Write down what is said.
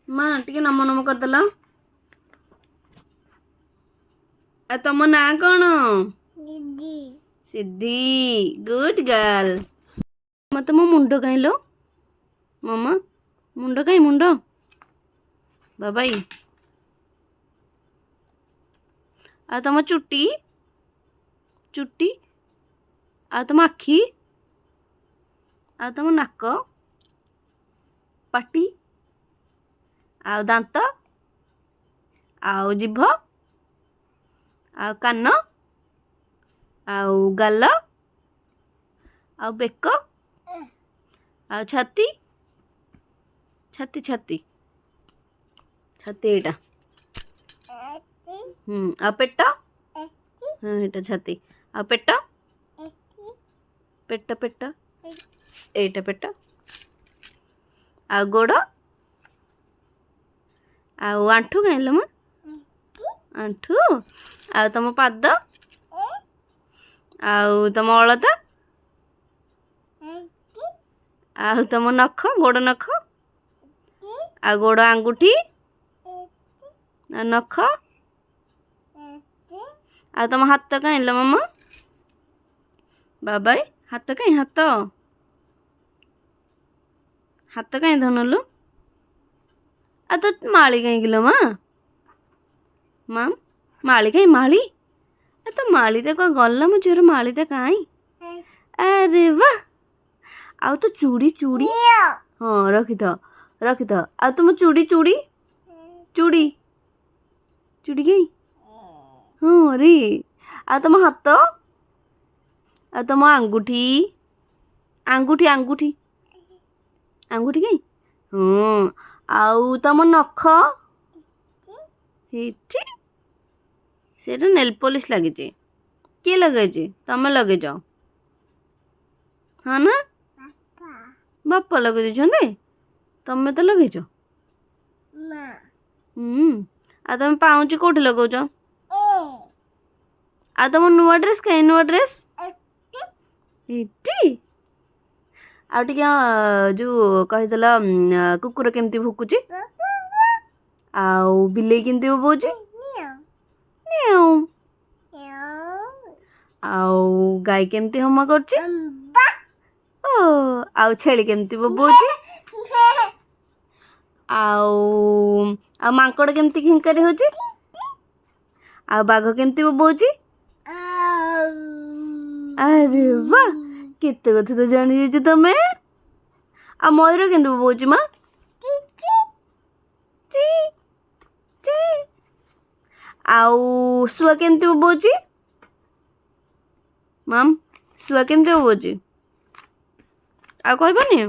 माँ टिके नम नम करदेल तुम ना कौन सिद्धि गुड गर्ल मत मो मुंड कहीं लो मम्मा मुंड कहीं मुंड बाबाई आ तुम चुट्टी चुट्टी आ तुम आखि आ तुम नाक पाटी आ दांत आउ जीभ आ कान आउ गाल आउ बेक आउ छाती छाती छाती छाती एटा आ पेट हाँ एटा छाती आ पेट पेट पेट एटा पेट आ गोड़ आउ आंठू कहीं माँ आंठू आ तुम पाद आउ तुम अलता आउ तुम नख गोड़ नख आ गोड़ आंगुठी आ नख आ तुम हाथ कहीं लो मामा बाबाई हाथ कहीं हाथ हाथ कहीं धनुलु आ तो माली कहीं किलो माँ माम माली कहीं माली आ तो मालीटा क्या गल मो झीर मालीटा कहीं अरे वाह आउ तो चूड़ी चूड़ी हाँ रखी था आ तुम चूड़ी चूड़ी चूड़ी चूड़ी कहीं हाँ रे आ तुम हाथ आ तुम आंगुठी आंगुठी आंगुठी आंगुठी कहीं हाँ आउ तुम नख ଏଠି ସେଇଟା ନେଲ୍ ପଲିସ୍ ଲାଗିଛି କିଏ ଲଗେଇଛି ତମେ ଲଗେଇଛ ହଁ ନା ବାପା ଲଗେଇ ଦେଇଛନ୍ତି ତମେ ତ ଲଗେଇଛ ଆଉ ତମେ ପାଉଁଜି କୋଉଠି ଲଗଉଛ ଆଉ ତମ ନୂଆ ଡ୍ରେସ୍ କାହିଁ ନୂଆ ଡ୍ରେସ୍ ଏଠି ଆଉ ଟିକେ ଯୋଉ କହିଦେଲ କୁକୁର କେମିତି ଭୁକୁଛି ଆଉ ବିଲେଇ କେମିତି ବୋବଉଛି ଆଉ ଗାଈ କେମିତି ହମା କରୁଛି ଓ ଆଉ ଛେଳି କେମିତି ବୋବଉଛି ଆଉ ଆଉ ମାଙ୍କଡ଼ କେମିତି ଘିଙ୍କାରି ହଉଛି ଆଉ ବାଘ କେମିତି ବୋବଉଛି ଆରେ ବାଃ କେତେ କଥା ତ ଜାଣି ଯାଇଛ ତମେ ଆଉ ମୟୂର କେମିତି ବୋବଉଛି ମା ଆଉ ଶୁଆ କେମିତି ବୋବଉଛି ମାମ୍ ଶୁଆ କେମିତି ବୋବଉଛି ଆଉ କହିବନି